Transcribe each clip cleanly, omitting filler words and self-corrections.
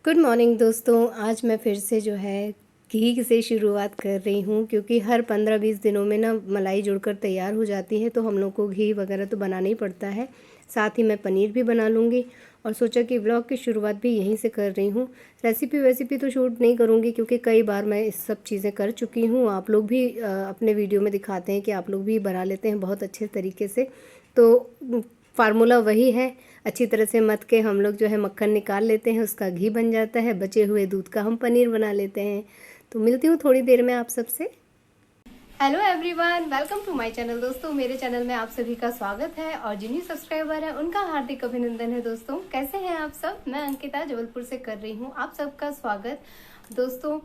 Good morning दोस्तों। आज मैं फिर से जो है घी से शुरुआत कर रही हूँ, क्योंकि हर 15-20 दिनों में ना मलाई जुड़कर तैयार हो जाती है, तो हम लोग को घी वगैरह तो बनाना ही पड़ता है। साथ ही मैं पनीर भी बना लूँगी और सोचा कि व्लॉग की शुरुआत भी यहीं से कर रही हूँ। रेसिपी तो शूट नहीं करूँगी, क्योंकि कई बार मैं इस सब चीज़ें कर चुकी हूँ। आप लोग भी अपने वीडियो में दिखाते हैं कि आप लोग भी बना लेते हैं बहुत अच्छे तरीके से। तो फार्मूला वही है, अच्छी तरह से मथ के हम लोग जो है मक्खन निकाल लेते हैं, उसका घी बन जाता है। बचे हुए दूध का हम पनीर बना लेते हैं। तो मिलती हूँ थोड़ी देर में आप सबसे। Hello everyone, welcome to my channel. दोस्तों, मेरे चैनल में आप सभी का स्वागत है और जिन्हीं सब्सक्राइबर है उनका हार्दिक अभिनंदन है। दोस्तों, कैसे हैं आप सब? मैं अंकिता जबलपुर से कर रही हूँ आप सबका स्वागत। दोस्तों,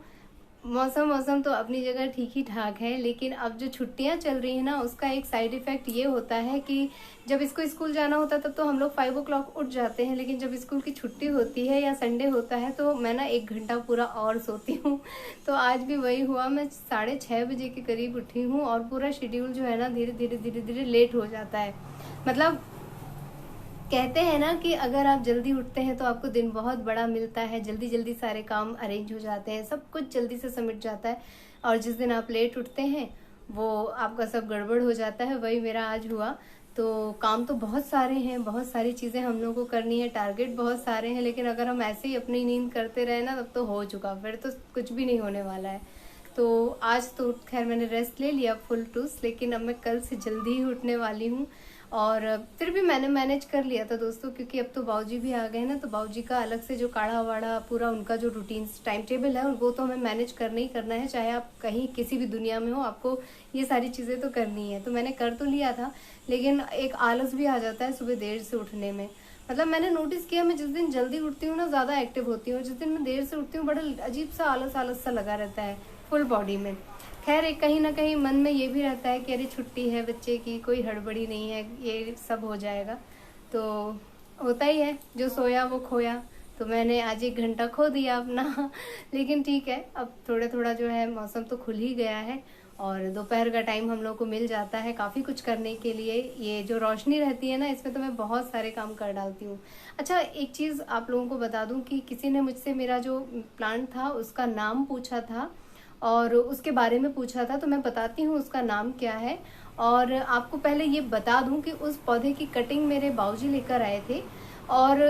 मौसम तो अपनी जगह ठीक ही ठाक है, लेकिन अब जो छुट्टियां चल रही है ना, उसका एक साइड इफेक्ट ये होता है कि जब इसको स्कूल जाना होता है तब तो हम लोग 5 o'clock उठ जाते हैं, लेकिन जब स्कूल की छुट्टी होती है या संडे होता है तो मैं ना 1 घंटा पूरा और सोती हूँ। तो आज भी वही हुआ, मैं 6:30 बजे के करीब उठी हूँ और पूरा शेड्यूल जो है ना धीरे धीरे लेट हो जाता है। मतलब कहते हैं ना कि अगर आप जल्दी उठते हैं तो आपको दिन बहुत बड़ा मिलता है, जल्दी जल्दी सारे काम अरेंज हो जाते हैं, सब कुछ जल्दी से समिट जाता है। और जिस दिन आप लेट उठते हैं वो आपका सब गड़बड़ हो जाता है। वही मेरा आज हुआ। तो काम तो बहुत सारे हैं, बहुत सारी चीज़ें हम लोग को करनी है, टारगेट बहुत सारे हैं, लेकिन अगर हम ऐसे ही अपनी नींद करते रहे ना तब तो हो चुका, फिर तो कुछ भी नहीं होने वाला है। तो आज तो खैर मैंने रेस्ट ले लिया फुल टूस, लेकिन अब मैं कल से जल्दी ही उठने वाली हूँ। और फिर भी मैंने मैनेज कर लिया था दोस्तों, क्योंकि अब तो बाऊजी भी आ गए ना, तो बाऊजी का अलग से जो काढ़ा वाढ़ा पूरा उनका जो रूटीन टाइम टेबल है वो तो हमें मैनेज करना ही करना है। चाहे आप कहीं किसी भी दुनिया में हो, आपको ये सारी चीज़ें तो करनी है। तो मैंने कर तो लिया था, लेकिन एक आलस भी आ जाता है सुबह देर से उठने में। मतलब मैंने नोटिस किया, मैं जिस दिन जल्दी उठती हूँ ना ज़्यादा एक्टिव होती हूँ, जिस दिन मैं देर से उठती हूँ बड़ा अजीब सा आलस आलस सा लगा रहता है फुल बॉडी में। खैर, एक कहीं ना कहीं मन में ये भी रहता है कि अरे छुट्टी है बच्चे की, कोई हड़बड़ी नहीं है, ये सब हो जाएगा। तो होता ही है, जो सोया वो खोया। तो मैंने आज 1 घंटा खो दिया अपना। लेकिन ठीक है, अब थोड़ा थोड़ा जो है मौसम तो खुल ही गया है और दोपहर का टाइम हम लोग को मिल जाता है काफ़ी कुछ करने के लिए। ये जो रोशनी रहती है ना, इसमें तो मैं बहुत सारे काम कर डालती हूँ। अच्छा, एक चीज़ आप लोगों को बता दूं कि किसी ने मुझसे मेरा जो प्लांट था उसका नाम पूछा था और उसके बारे में पूछा था, तो मैं बताती हूँ उसका नाम क्या है। और आपको पहले ये बता दूं कि उस पौधे की कटिंग मेरे बाबूजी लेकर आए थे और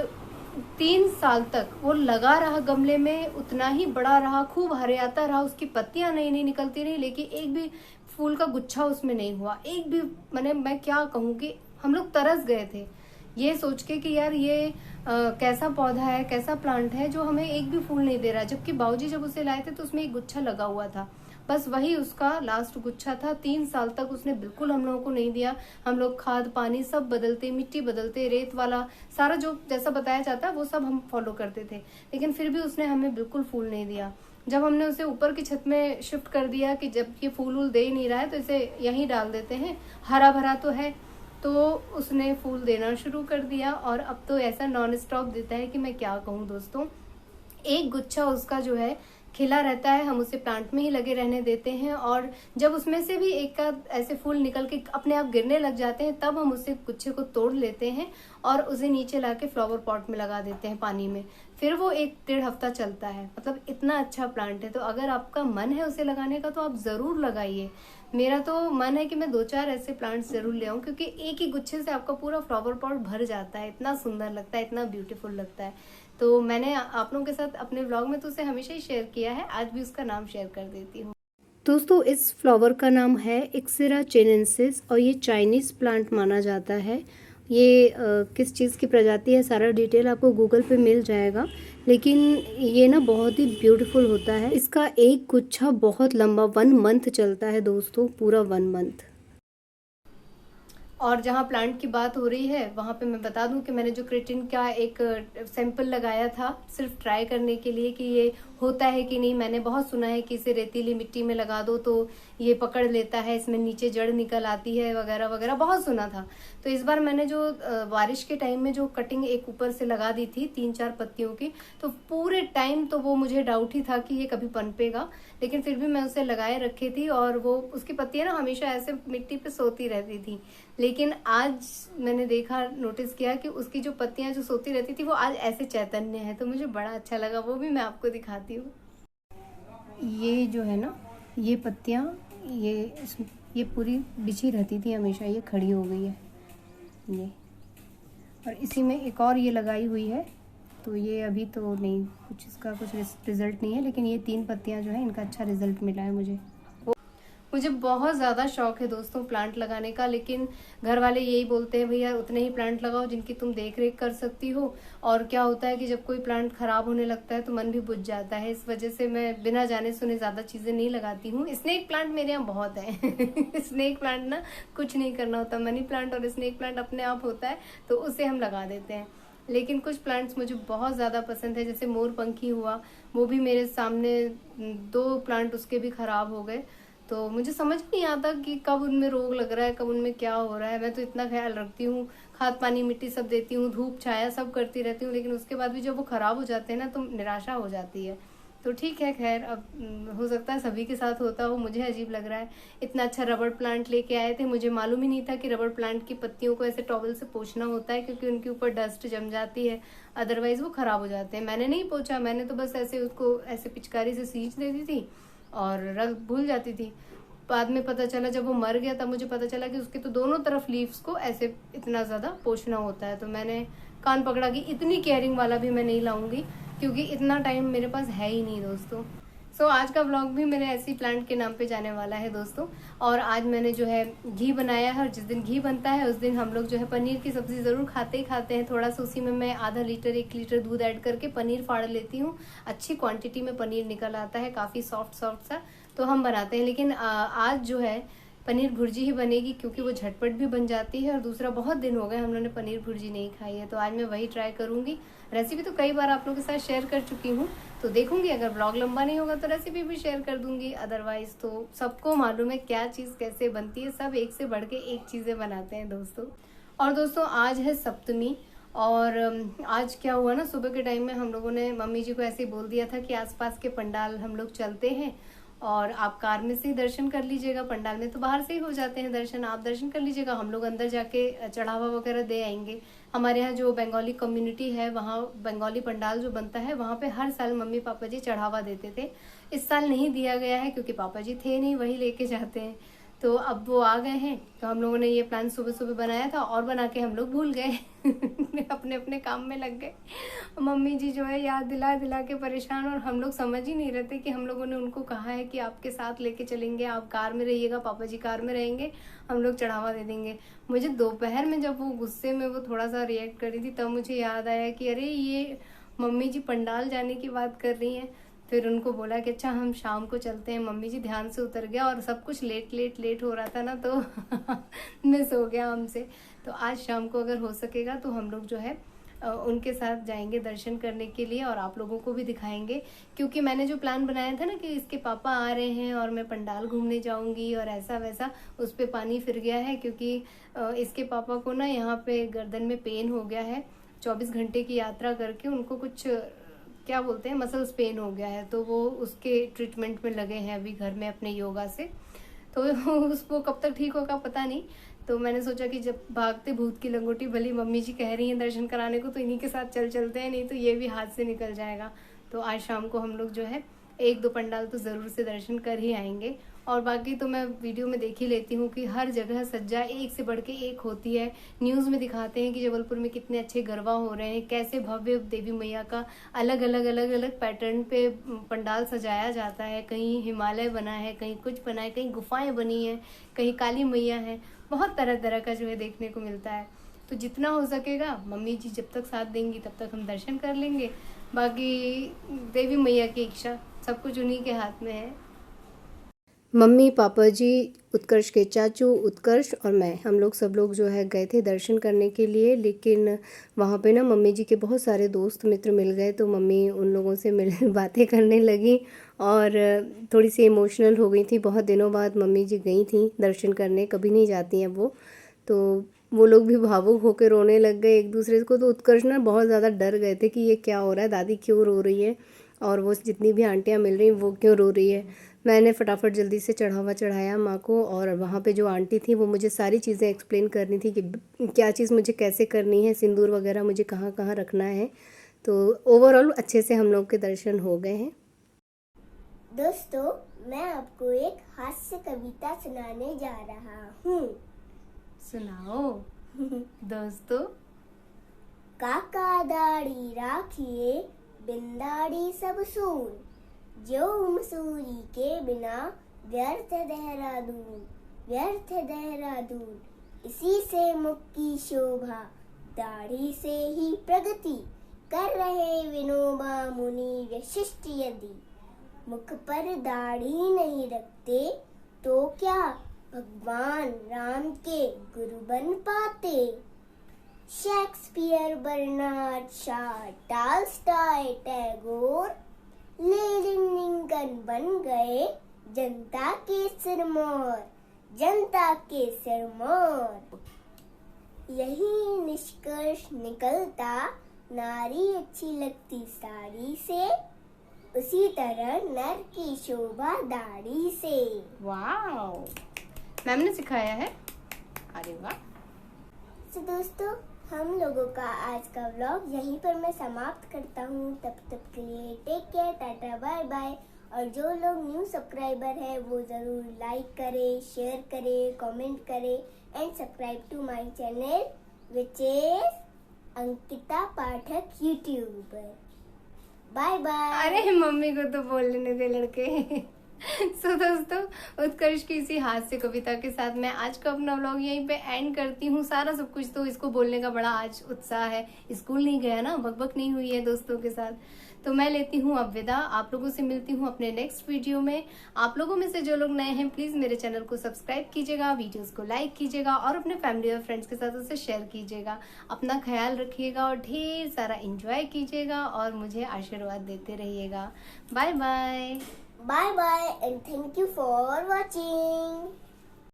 3 साल तक वो लगा रहा गमले में, उतना ही बड़ा रहा, खूब हरियाता रहा, उसकी पत्तियां नई नई निकलती रही, लेकिन एक भी फूल का गुच्छा उसमें नहीं हुआ, एक भी। मैं क्या कहूँ कि हम लोग तरस गए थे ये सोच के कि यार ये कैसा पौधा है, कैसा प्लांट है जो हमें एक भी फूल नहीं दे रहा है। जबकि बाबूजी जब उसे लाए थे तो उसमें एक गुच्छा लगा हुआ था, बस वही उसका लास्ट गुच्छा था। 3 साल तक उसने बिल्कुल हम लोगों को नहीं दिया। हम लोग खाद पानी सब बदलते, मिट्टी बदलते, रेत वाला सारा जो जैसा बताया जाता है वो सब हम फॉलो करते थे, लेकिन फिर भी उसने हमें बिल्कुल फूल नहीं दिया। जब हमने उसे ऊपर की छत में शिफ्ट कर दिया कि जब ये फूल वूल दे ही नहीं रहा है तो इसे यहीं डाल देते हैं, हरा भरा तो है, तो उसने फूल देना शुरू कर दिया। और अब तो ऐसा नॉन स्टॉप देता है कि मैं क्या कहूँ दोस्तों। एक गुच्छा उसका जो है खिला रहता है, हम उसे प्लांट में ही लगे रहने देते हैं, और जब उसमें से भी एक का ऐसे फूल निकल के अपने आप गिरने लग जाते हैं तब हम उसे गुच्छे को तोड़ लेते हैं और उसे नीचे लाके फ्लावर पॉट में लगा देते हैं पानी में। फिर वो 1-1.5 हफ्ता चलता है। मतलब इतना अच्छा प्लांट है, तो अगर आपका मन है उसे लगाने का तो आप जरूर लगाइए। मेरा तो मन है कि मैं 2-4 ऐसे प्लांट्स जरूर ले आऊं, क्योंकि एक ही गुच्छे से आपका पूरा फ्लावर पॉट भर जाता है, इतना सुंदर लगता है, इतना ब्यूटीफुल लगता है। तो मैंने आप लोगों के साथ अपने व्लॉग में तो उसे हमेशा ही शेयर किया है, आज भी उसका नाम शेयर कर देती हूँ। दोस्तों, इस फ्लावर का नाम है एक्सेरा चिनेंसिस और ये चाइनीज़ प्लांट माना जाता है। ये किस चीज़ की प्रजाति है सारा डिटेल आपको गूगल पे मिल जाएगा, लेकिन ये ना बहुत ही ब्यूटीफुल होता है। इसका एक गुच्छा बहुत लंबा 1 मंथ चलता है दोस्तों, पूरा 1 मंथ। और जहाँ प्लांट की बात हो रही है वहाँ पे मैं बता दूं कि मैंने जो क्रेटिन का एक सैंपल लगाया था सिर्फ ट्राई करने के लिए कि ये होता है कि नहीं। मैंने बहुत सुना है कि इसे रेतीली मिट्टी में लगा दो तो ये पकड़ लेता है, इसमें नीचे जड़ निकल आती है वगैरह वगैरह, बहुत सुना था। तो इस बार मैंने जो बारिश के टाइम में जो कटिंग एक ऊपर से लगा दी थी 3-4 पत्तियों की, तो पूरे टाइम तो वो मुझे डाउट ही था कि ये कभी पनपेगा, लेकिन फिर भी मैं उसे लगाए रखी थी और वो उसकी पत्तियां ना हमेशा ऐसे मिट्टी पे सोती रहती थी। लेकिन आज मैंने देखा, नोटिस किया कि उसकी जो पत्तियां जो सोती रहती थी वो आज ऐसे चैतन्य है, तो मुझे बड़ा अच्छा लगा। वो भी मैं आपको दिखाती हूँ। ये जो है ना, ये पत्तियां ये पूरी बिछी रहती थी हमेशा, ये खड़ी हो गई है ये, और इसी में एक और ये लगाई हुई है। तो ये अभी तो नहीं, कुछ इसका कुछ रिजल्ट नहीं है, लेकिन ये 3 पत्तियां जो है इनका अच्छा रिजल्ट मिला है मुझे बहुत ज़्यादा शौक है दोस्तों प्लांट लगाने का, लेकिन घर वाले यही बोलते हैं भैया उतने ही प्लांट लगाओ जिनकी तुम देख रेख कर सकती हो। और क्या होता है कि जब कोई प्लांट खराब होने लगता है तो मन भी बुझ जाता है। इस वजह से मैं बिना जाने सुने ज़्यादा चीज़ें नहीं लगाती हूँ। स्नेक प्लांट मेरे यहाँ बहुत है स्नेक प्लांट ना कुछ नहीं करना होता, मनी प्लांट और स्नेक प्लांट अपने आप होता है, तो उसे हम लगा देते हैं। लेकिन कुछ प्लांट्स मुझे बहुत ज़्यादा पसंद है, जैसे मोरपंखी हुआ, वो भी मेरे सामने 2 प्लांट उसके भी खराब हो गए। तो मुझे समझ नहीं आता कि कब उनमें रोग लग रहा है, कब उनमें क्या हो रहा है। मैं तो इतना ख्याल रखती हूँ, खाद पानी मिट्टी सब देती हूँ, धूप छाया सब करती रहती हूँ, लेकिन उसके बाद भी जब वो खराब हो जाते हैं ना तो निराशा हो जाती है। तो ठीक है, खैर अब हो सकता है सभी के साथ होता हो, मुझे अजीब लग रहा है। इतना अच्छा रबड़ प्लांट लेके आए थे, मुझे मालूम ही नहीं था कि रबड़ प्लांट की पत्तियों को ऐसे टॉवल से पोंछना होता है, क्योंकि उनके ऊपर डस्ट जम जाती है, अदरवाइज वो खराब हो जाते हैं। मैंने नहीं पोंछा, मैंने तो बस ऐसे उसको ऐसे पिचकारी से सींच देती थी और रख भूल जाती थी। बाद में पता चला, जब वो मर गया तब मुझे पता चला कि उसके तो दोनों तरफ लीव्स को ऐसे इतना ज़्यादा पोंछना होता है। तो मैंने कान पकड़ा कि इतनी केयरिंग वाला भी मैं नहीं लाऊंगी, क्योंकि इतना टाइम मेरे पास है ही नहीं दोस्तों। सो आज का व्लॉग भी मेरे ऐसी प्लांट के नाम पे जाने वाला है दोस्तों। और आज मैंने जो है घी बनाया है, और जिस दिन घी बनता है उस दिन हम लोग जो है पनीर की सब्जी ज़रूर खाते ही खाते हैं। थोड़ा सा उसी में मैं आधा लीटर 1 लीटर दूध ऐड करके पनीर फाड़ लेती हूँ। अच्छी क्वांटिटी में पनीर निकल आता है, काफ़ी सॉफ्ट सॉफ्ट सा, तो हम बनाते हैं। लेकिन आज जो है पनीर भुर्जी ही बनेगी, क्योंकि वो झटपट भी बन जाती है, और दूसरा बहुत दिन हो गए हम लोगों ने पनीर भुर्जी नहीं खाई है, तो आज मैं वही ट्राई करूंगी। रेसिपी तो कई बार आप लोगों के साथ शेयर कर चुकी हूँ, तो देखूंगी अगर ब्लॉग लंबा नहीं होगा तो रेसिपी भी शेयर कर दूंगी। अदरवाइज तो सबको मालूम है क्या चीज़ कैसे बनती है, सब एक से बढ़ के एक चीज़ें बनाते हैं दोस्तों। और दोस्तों आज है सप्तमी, और आज क्या हुआ ना, सुबह के टाइम में हम लोगों ने मम्मी जी को ऐसे ही बोल दिया था कि आसपास के पंडाल हम लोग चलते हैं और आप कार में से ही दर्शन कर लीजिएगा, पंडाल में तो बाहर से ही हो जाते हैं दर्शन, आप दर्शन कर लीजिएगा, हम लोग अंदर जाके चढ़ावा वगैरह दे आएंगे। हमारे यहाँ जो बंगाली कम्युनिटी है, वहाँ बंगाली पंडाल जो बनता है वहाँ पे हर साल मम्मी पापा जी चढ़ावा देते थे। इस साल नहीं दिया गया है क्योंकि पापा जी थे नहीं, वही लेके जाते हैं। तो अब वो आ गए हैं, तो हम लोगों ने ये प्लान सुबह सुबह बनाया था और बना के हम लोग भूल गए अपने अपने काम में लग गए। मम्मी जी जो है याद दिला दिला के परेशान, और हम लोग समझ ही नहीं रहते कि हम लोगों ने उनको कहा है कि आपके साथ लेके चलेंगे, आप कार में रहिएगा, पापा जी कार में रहेंगे, हम लोग चढ़ावा दे देंगे। मुझे दोपहर में जब वो गुस्से में वो थोड़ा सा रिएक्ट कर रही थी, तब मुझे याद आया कि अरे ये मम्मी जी पंडाल जाने की बात कर रही हैं। फिर उनको बोला कि अच्छा हम शाम को चलते हैं। मम्मी जी ध्यान से उतर गया, और सब कुछ लेट हो रहा था ना, तो मिस हो गया हमसे। तो आज शाम को अगर हो सकेगा तो हम लोग जो है उनके साथ जाएंगे दर्शन करने के लिए, और आप लोगों को भी दिखाएंगे। क्योंकि मैंने जो प्लान बनाया था ना कि इसके पापा आ रहे हैं और मैं पंडाल घूमने जाऊंगी और ऐसा वैसा, उस पर पानी फिर गया है। क्योंकि इसके पापा को ना यहाँ पे गर्दन में पेन हो गया है, 24 घंटे की यात्रा करके उनको कुछ क्या बोलते हैं मसल्स पेन हो गया है, तो वो उसके ट्रीटमेंट में लगे हैं अभी घर में अपने योगा से। तो उसको कब तक ठीक होगा पता नहीं। तो मैंने सोचा कि जब भागते भूत की लंगोटी भली मम्मी जी कह रही हैं दर्शन कराने को, तो इन्हीं के साथ चलते हैं, नहीं तो ये भी हाथ से निकल जाएगा। तो आज शाम को हम लोग जो है 1-2 पंडाल तो ज़रूर से दर्शन कर ही आएंगे। और बाकी तो मैं वीडियो में देख ही लेती हूँ कि हर जगह सज्जा एक से बढ़ के एक होती है। न्यूज़ में दिखाते हैं कि जबलपुर में कितने अच्छे गरबा हो रहे हैं, कैसे भव्य देवी मैया का अलग अलग पैटर्न पे पंडाल सजाया जाता है। कहीं हिमालय बना है, कहीं कुछ बना है, कहीं गुफाएं बनी हैं, कहीं काली मैया है, बहुत तरह तरह का जो है देखने को मिलता है। तो जितना हो सकेगा मम्मी जी जब तक साथ देंगी तब तक हम दर्शन कर लेंगे। बाकी देवी मैया की इच्छा, सब कुछ उन्हीं के हाथ में है। मम्मी, पापा जी, उत्कर्ष के चाचू, उत्कर्ष और मैं, हम लोग सब लोग जो है गए थे दर्शन करने के लिए। लेकिन वहाँ पे ना मम्मी जी के बहुत सारे दोस्त मित्र मिल गए, तो मम्मी उन लोगों से मिल बातें करने लगी और थोड़ी सी इमोशनल हो गई थी। बहुत दिनों बाद मम्मी जी गई थी दर्शन करने, कभी नहीं जाती हैं वो, तो वो लोग भी भावुक होकर रोने लग गए एक दूसरे को। तो उत्कर्ष ना बहुत ज़्यादा डर गए थे कि ये क्या हो रहा है, दादी क्यों रो रही है और वो जितनी भी आंटियाँ मिल रही वो क्यों रो रही है। मैंने फटाफट जल्दी से चढ़ावा चढ़ाया माँ को, और वहाँ पे जो आंटी थी वो मुझे सारी चीज़ें एक्सप्लेन करनी थी कि क्या चीज़ मुझे कैसे करनी है, सिंदूर वगैरह मुझे कहाँ कहाँ रखना है। तो ओवरऑल अच्छे से हम लोग के दर्शन हो गए हैं। दोस्तों, मैं आपको एक हास्य कविता सुनाने जा रहा हूँ। सुनाओ दोस्तों। काका दाढ़ी राखिए, बिन दाढ़ी सब सून, जो मसूरी के बिना व्यर्थ देहरादून, व्यर्थ देहरादून। इसी से मुख की शोभा, दाढ़ी से ही प्रगति, कर रहे विनोबा मुनि वशिष्ठ यदि। मुख पर दाढ़ी नहीं रखते तो क्या भगवान राम के गुरु बन पाते। Shakespeare, Bernard Shaw, Tolstoy, Tagore, Lincoln बन गए जनता के सिरमौर, जनता के सिरमौर। यही निष्कर्ष निकलता, नारी अच्छी लगती साड़ी से, उसी तरह नर की शोभा दाढ़ी से। वाओ, मैम ने सिखाया है। अरे वाह। तो दोस्तों, हम लोगों का आज का व्लॉग यहीं पर मैं समाप्त करता हूँ। तब तक के लिए take care, tata, bye bye. और जो लोग न्यू सब्सक्राइबर है वो ज़रूर लाइक करें, शेयर करें, कमेंट करें and subscribe to my channel which is Ankita Pathak YouTuber. Bye bye. अरे मम्मी को तो बोल लेने दे लड़के। सो दोस्तों, उत्कर्ष की इसी हास्य कविता के साथ मैं आज का अपना व्लॉग यहीं पे एंड करती हूँ। सारा सब कुछ तो इसको बोलने का बड़ा आज उत्साह है, स्कूल नहीं गया ना, बकबक नहीं हुई है दोस्तों के साथ। तो मैं लेती हूँ अब विदा, आप लोगों से मिलती हूँ अपने नेक्स्ट वीडियो में। आप लोगों में से जो लोग नए हैं प्लीज मेरे चैनल को सब्सक्राइब कीजिएगा, वीडियोस को लाइक कीजिएगा और अपने फैमिली और फ्रेंड्स के साथ उसे शेयर कीजिएगा। अपना ख्याल रखिएगा और ढेर सारा एंजॉय कीजिएगा और मुझे आशीर्वाद देते रहिएगा। Bye bye. Bye bye and thank you for watching.